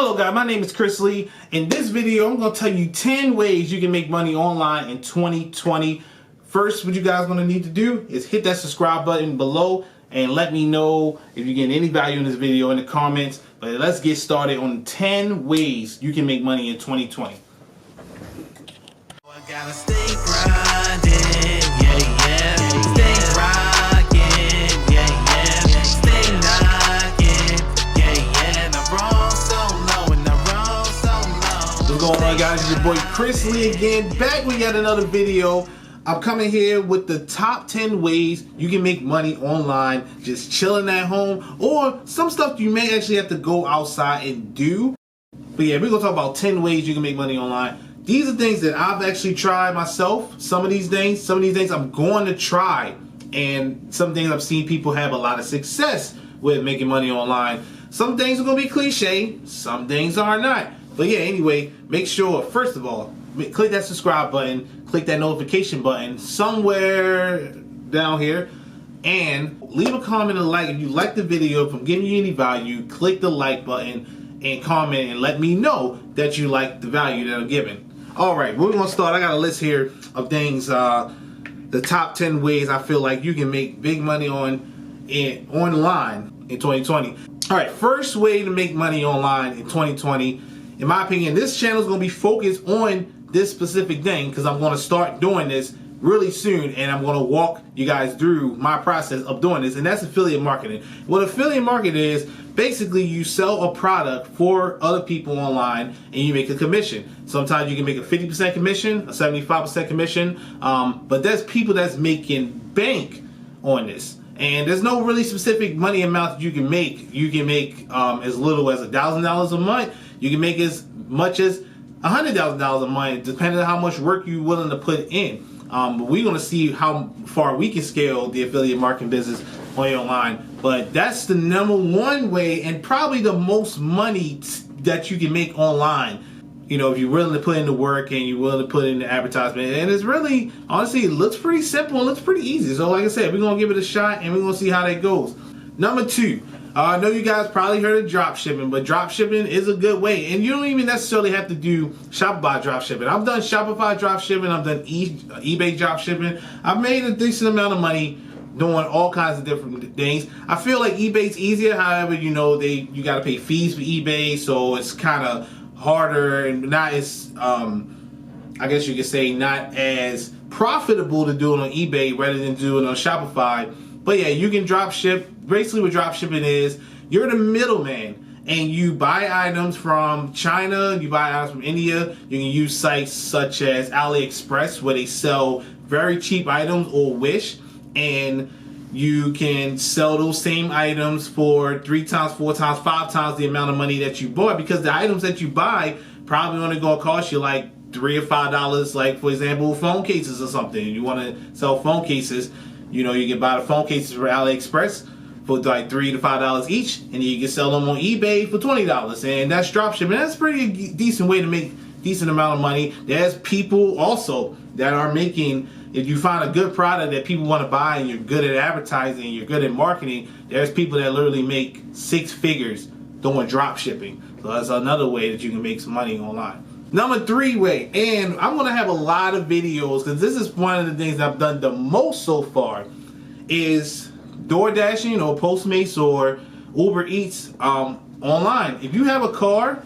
Hello guys, my name is Chris Lee. In this video, I'm going to tell you 10 ways you can make money online in 2020. First, what you guys are going to need to do is hit that subscribe button below and let me know if you're getting any value in this video in the comments. But let's get started on 10 ways you can make money in 2020. I gotta stay grinding, yeah. Stay rocking, yeah. Stay knocking, yeah. Now roll so low and now roll so low. What's going on, guys? It's your boy Chris Lee again, back with yet another video. I'm coming here with the top 10 ways you can make money online, just chilling at home, or some stuff you may actually have to go outside and do. But yeah, we're gonna talk about 10 ways you can make money online. These are things that I've actually tried myself. Some of these things I'm going to try, and some things I've seen people have a lot of success with making money online. Some things are gonna be cliche, some things are not. But yeah, anyway, make sure, first of all, click that subscribe button, click that notification button somewhere down here, and leave a comment and a like if you like the video. If I'm giving you any value, click the like button and comment and let me know that you like the value that I'm giving. Alright, we're going to start. I got a list here of things, the top 10 ways I feel like you can make big money online in 2020. Alright, first way to make money online in 2020, in my opinion, this channel is going to be focused on this specific thing because I'm going to start doing this really soon, and I'm going to walk you guys through my process of doing this, and that's affiliate marketing. What affiliate marketing is, basically you sell a product for other people online and you make a commission. Sometimes you can make a 50% commission, a 75% commission, but there's people that's making bank on this. And there's no really specific money amount that you can make. You can make as little as $1,000 a month. You can make as much as $100,000 a month, depending on how much work you're willing to put in. But we're going to see how far we can scale the affiliate marketing business online. But that's the #1 way, and probably the most money that you can make online. You know, if you're willing to put in the work and you're willing to put in the advertisement. And it's really, honestly, it looks pretty simple and looks pretty easy. So like I said, we're going to give it a shot and we're going to see how that goes. #2. I know you guys probably heard of dropshipping, but dropshipping is a good way. And you don't even necessarily have to do Shopify dropshipping. I've done Shopify dropshipping. I've done eBay dropshipping. I've made a decent amount of money doing all kinds of different things. I feel like eBay's easier. However, you know, you got to pay fees for eBay, so it's kind of harder and not as, I guess you could say, not as profitable to do it on eBay rather than do it on Shopify. But yeah, you can drop ship. Basically what drop shipping is, you're the middleman and you buy items from China, you buy items from India. You can use sites such as AliExpress where they sell very cheap items, or Wish, and you can sell those same items for 3 times, 4 times, 5 times the amount of money that you bought, because the items that you buy probably only gonna cost you like $3 or $5, like for example phone cases or something. You want to sell phone cases, you know, you can buy the phone cases for AliExpress for like $3 to $5 each, and you can sell them on eBay for $20, and that's dropshipping. That's a pretty decent way to make decent amount of money. There's people also that are making, if you find a good product that people want to buy and you're good at advertising, you're good at marketing, there's people that literally make 6 figures doing drop shipping. So that's another way that you can make some money online. #3 way, and I'm going to have a lot of videos because this is one of the things I've done the most so far, is DoorDashing or Postmates or Uber Eats online. If you have a car,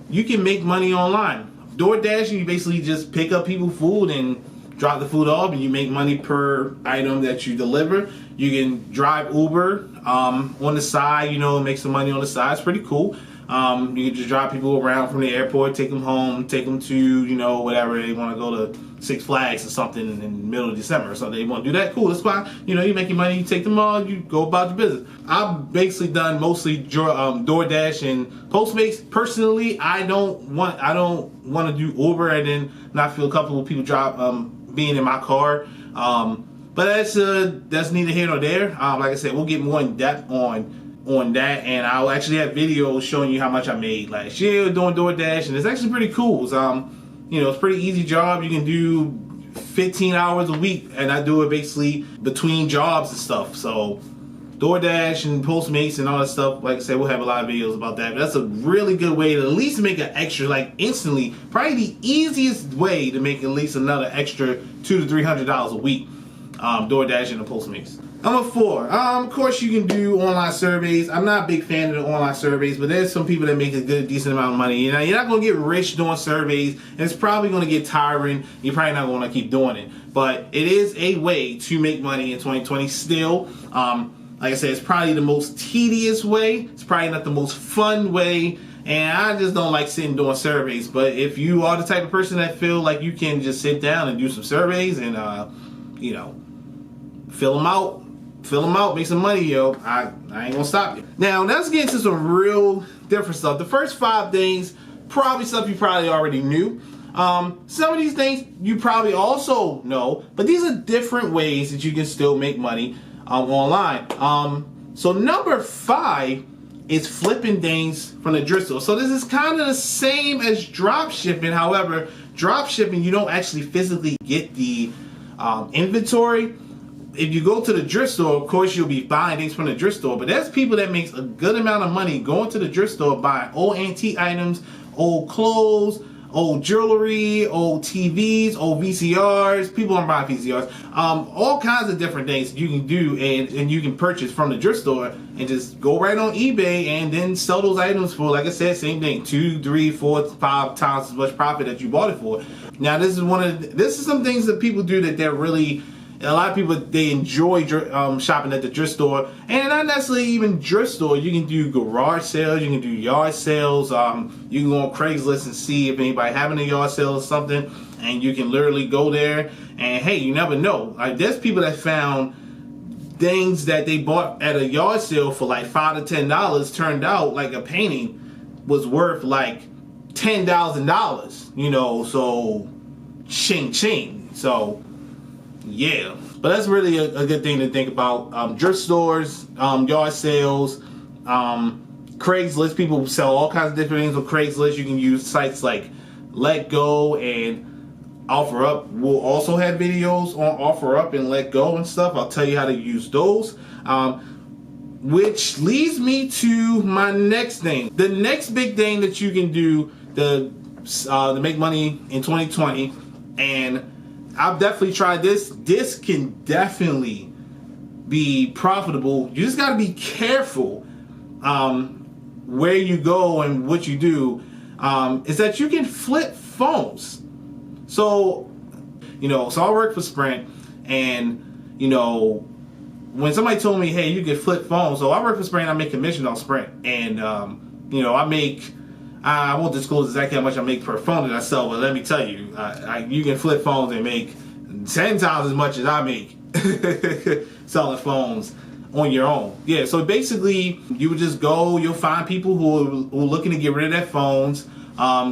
you can make money online. DoorDashing, you basically just pick up people's food and drop the food off, and you make money per item that you deliver. You can drive Uber on the side, you know, make some money on the side. It's pretty cool. You can just drive people around from the airport, take them home, take them to, you know, whatever they want to go to, Six Flags or something in the middle of December. So they want to do that, cool, that's fine. You know, you make your money, you take them all, you go about your business. I've basically done mostly DoorDash and Postmates. Personally, I don't want to do Uber and then not feel comfortable with people being in my car. But that's neither here nor there. Like I said, we'll get more in depth on that, and I'll actually have videos showing you how much I made last year doing DoorDash, and it's actually pretty cool. It's, you know, it's a pretty easy job. You can do 15 hours a week, and I do it basically between jobs and stuff. So DoorDash and Postmates and all that stuff, like I said, we'll have a lot of videos about that. But that's a really good way to at least make an extra, like instantly. Probably the easiest way to make at least another extra $200 to $300 a week. DoorDash and the Postmates. Number 4, of course you can do online surveys. I'm not a big fan of the online surveys, but there's some people that make a good, decent amount of money. You know, you're not going to get rich doing surveys, and it's probably going to get tiring. You're probably not going to keep doing it. But it is a way to make money in 2020 still. Like I said, it's probably the most tedious way. It's probably not the most fun way. And I just don't like sitting doing surveys. But if you are the type of person that feel like you can just sit down and do some surveys and, you know, fill them out, make some money, yo, I ain't gonna stop you. Now, let's get into some real different stuff. The first 5 things, probably stuff you probably already knew. Some of these things you probably also know, but these are different ways that you can still make money online. So number 5 is flipping things from the thrift store. So this is kind of the same as drop shipping. However, drop shipping, you don't actually physically get the inventory. If you go to the thrift store, of course, you'll be buying things from the thrift store. But there's people that makes a good amount of money going to the thrift store, buying old antique items, old clothes, old jewelry, old TVs, old VCRs. People aren't buying VCRs. All kinds of different things you can do and you can purchase from the thrift store and just go right on eBay and then sell those items for, like I said, same thing, 2, 3, 4, 5 times as much profit that you bought it for. Now, this is some things that people do that they're really. A lot of people, they enjoy shopping at the thrift store, and not necessarily even thrift store. You can do garage sales, you can do yard sales. You can go on Craigslist and see if anybody having a yard sale or something, and you can literally go there. And hey, you never know. Like, there's people that found things that they bought at a yard sale for like $5 to $10. Turned out like a painting was worth like $10,000. You know, so ching ching. So. Yeah, but that's really a good thing to think about. Thrift stores, yard sales, Craigslist. People sell all kinds of different things on Craigslist. You can use sites like Let Go and OfferUp. We'll also have videos on OfferUp and Let Go and stuff. I'll tell you how to use those. Which leads me to my next thing. The next big thing that you can do to make money in 2020, and I've definitely tried this. This can definitely be profitable. You just got to be careful where you go and what you do. Is that you can flip phones. So, you know, so I work for Sprint, and, you know, when somebody told me, hey, you can flip phones. So I work for Sprint, I make commission on Sprint. And, you know, I won't disclose exactly how much I make per phone that I sell, but let me tell you, you can flip phones and make 10 times as much as I make selling phones on your own. Yeah, so basically, you would just go, you'll find people who are looking to get rid of their phones.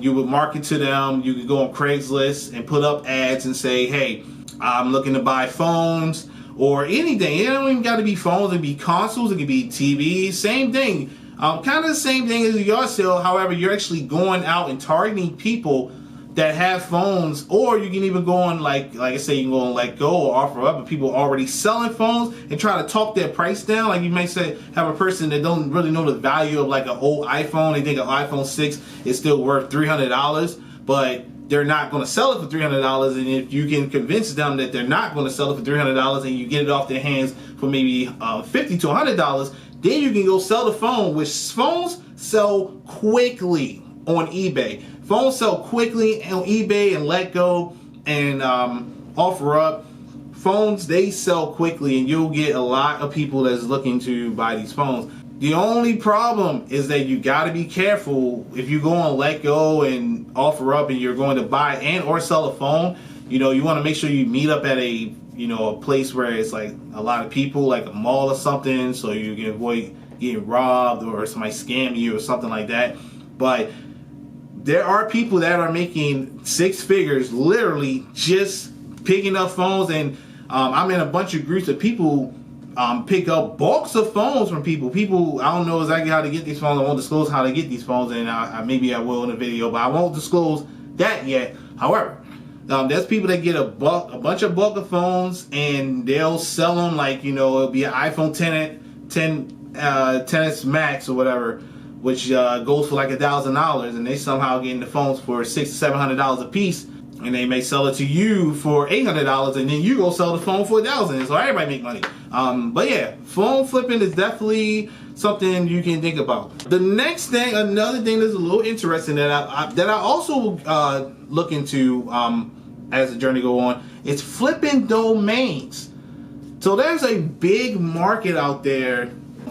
You would market to them. You could go on Craigslist and put up ads and say, hey, I'm looking to buy phones or anything. It don't even got to be phones. It could be consoles. It could be TVs. Same thing. Kind of the same thing as a yard sale. However, you're actually going out and targeting people that have phones, or you can even go on, like I say, you can go on Let Go or OfferUp, but people already selling phones and try to talk their price down. Like, you may say, have a person that don't really know the value of like an old iPhone. They think an iPhone 6 is still worth $300, but they're not going to sell it for $300. And if you can convince them that they're not going to sell it for $300 and you get it off their hands for maybe $50 to $100, then you can go sell the phone, which phones sell quickly on eBay. Phones sell quickly on eBay and Let Go and OfferUp. Phones, they sell quickly, and you'll get a lot of people that's looking to buy these phones. The only problem is that you got to be careful if you go on Let Go and OfferUp and you're going to buy and or sell a phone. You know, you want to make sure you meet up at a place where it's like a lot of people, like a mall or something, so you can avoid getting robbed or somebody scam you or something like that. But there are people that are making 6 figures literally just picking up phones, and I'm in a bunch of groups of people pick up bulks of phones from people. I don't know exactly how to get these phones. I won't disclose how to get these phones, and maybe I will in a video, but I won't disclose that yet. However, there's people that get a bunch of bulk of phones, and they'll sell them like, it'll be an iPhone 10 tennis max or whatever, which goes for like $1,000, and they somehow getting the phones for $600-700 a piece, and they may sell it to you for $800, and then you go sell the phone for $1,000. So everybody make money. But yeah, phone flipping is definitely something you can think about. The next thing, another thing that's a little interesting that I also look into as the journey go on, is flipping domains. So there's a big market out there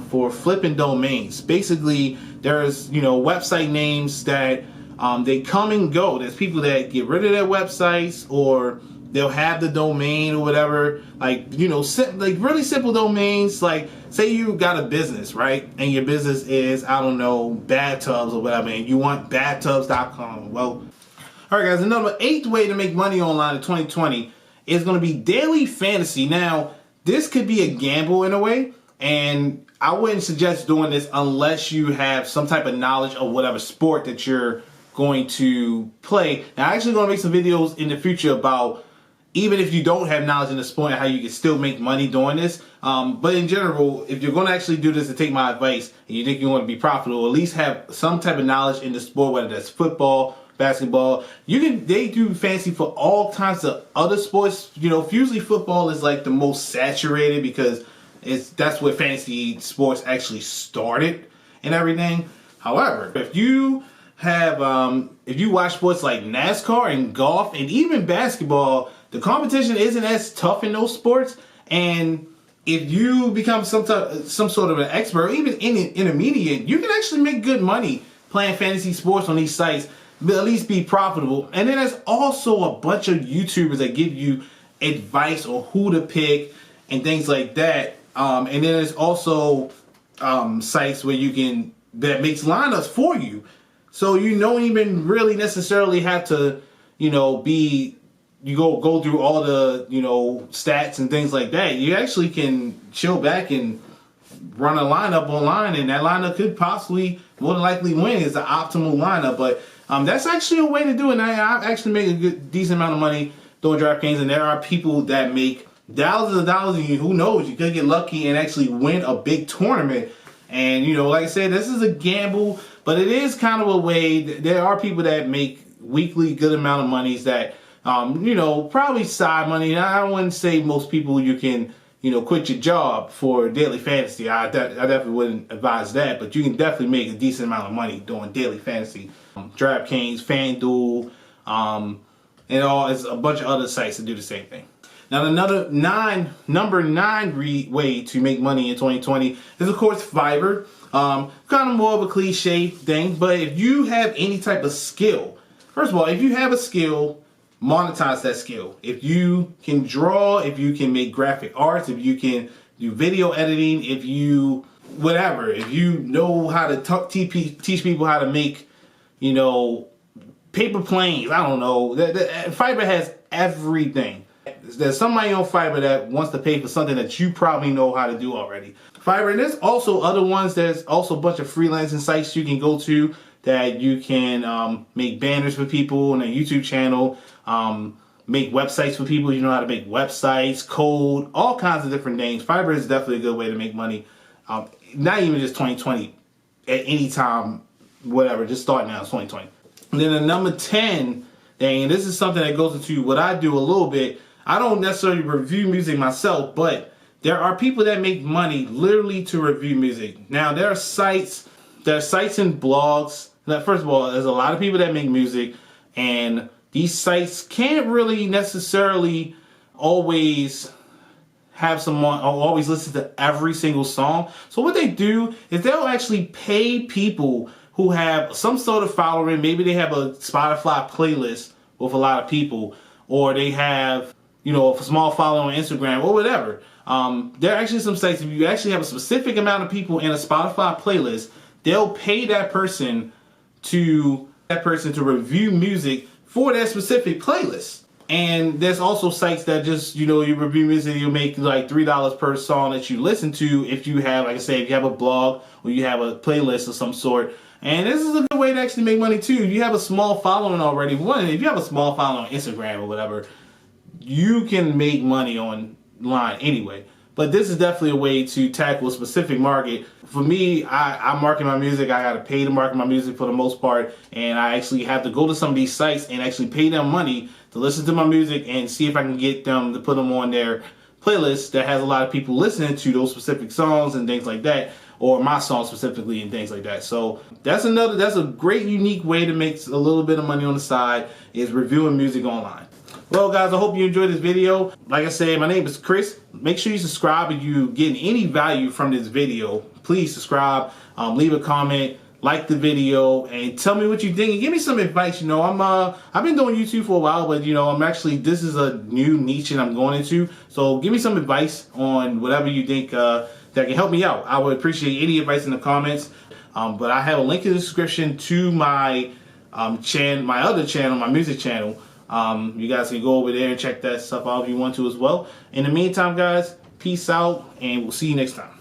for flipping domains. Basically, there's website names that they come and go. There's people that get rid of their websites, or they'll have the domain or whatever. Like like really simple domains. Like say you got a business, right? And your business is, I don't know, bathtubs or whatever, and you want bathtubs.com. Well, all right, guys. The number 8th way to make money online in 2020 is going to be daily fantasy. Now, this could be a gamble in a way, and I wouldn't suggest doing this unless you have some type of knowledge of whatever sport that you're going to play. Now, I'm actually going to make some videos in the future about even if you don't have knowledge in the sport, how you can still make money doing this. But in general, if you're going to actually do this and take my advice, and you think you want to be profitable, at least have some type of knowledge in the sport, whether that's football, basketball. They do fantasy for all kinds of other sports. Usually football is like the most saturated because that's where fantasy sports actually started and everything. However, if you watch sports like NASCAR and golf and even basketball, the competition isn't as tough in those sports. And if you become some sort of an expert, or even intermediate, you can actually make good money playing fantasy sports on these sites, but at least be profitable. And then there's also a bunch of YouTubers that give you advice on who to pick and things like that. And then there's also sites where that makes lineups for you. So you don't even really necessarily have to, go through all the, stats and things like that. You actually can chill back and run a lineup online, and that lineup could possibly, more than likely, win. Is the optimal lineup. But that's actually a way to do it. And I actually make a decent amount of money doing DraftKings, and there are people that make thousands of dollars, and who knows, you could get lucky and actually win a big tournament. And like I said, this is a gamble, but it is kind of a way. There are people that make weekly good amount of monies that, probably side money. I wouldn't say most people you can, quit your job for daily fantasy. I definitely wouldn't advise that, but you can definitely make a decent amount of money doing daily fantasy. DraftKings, FanDuel, and it's a bunch of other sites that do the same thing. Now, number 9 way to make money in 2020 is, of course, Fiverr. Kind of more of a cliche thing, but if you have any type of skill, first of all, if you have a skill, monetize that skill. If you can draw, if you can make graphic arts, if you can do video editing, if you know how to teach people how to make, paper planes, I don't know. Fiverr has everything. There's somebody on Fiverr that wants to pay for something that you probably know how to do already. Fiverr, and there's also other ones. There's also a bunch of freelancing sites you can go to that you can make banners for people on a YouTube channel, make websites for people. You know how to make websites, code, all kinds of different things. Fiverr is definitely a good way to make money. Not even just 2020, at any time, whatever, just start now, it's 2020. And then the number 10 thing, and this is something that goes into what I do a little bit. I don't necessarily review music myself, but there are people that make money literally to review music. Now, there are sites and blogs. Now, first of all, there's a lot of people that make music, and these sites can't really necessarily always have someone or always listen to every single song. So what they do is they'll actually pay people who have some sort of following. Maybe they have a Spotify playlist with a lot of people, or they have, a small following on Instagram or whatever. There are actually some sites, if you actually have a specific amount of people in a Spotify playlist, they'll pay that person to review music for that specific playlist. And there's also sites that just, you review music, you make like $3 per song that you listen to if you have, like I say, if you have a blog or you have a playlist of some sort. And this is a good way to actually make money too. If you have a small following already, if you have a small following on Instagram or whatever, you can make money online anyway. But this is definitely a way to tackle a specific market. For me, I market my music. I got to pay to market my music for the most part. And I actually have to go to some of these sites and actually pay them money to listen to my music and see if I can get them to put them on their playlist that has a lot of people listening to those specific songs and things like that, or my song specifically and things like that. So that's a great unique way to make a little bit of money on the side, is reviewing music online. Well guys, I hope you enjoyed this video. Like I said, my name is Chris. Make sure you subscribe if you get any value from this video. Please subscribe, leave a comment, like the video, and tell me what you think and give me some advice. You know, I've been doing YouTube for a while, but you know, this is a new niche and I'm going into. So give me some advice on whatever you think that can help me out. I would appreciate any advice in the comments. But I have a link in the description to my my other channel, my music channel. You guys can go over there and check that stuff out if you want to as well. In the meantime, guys, peace out, and we'll see you next time.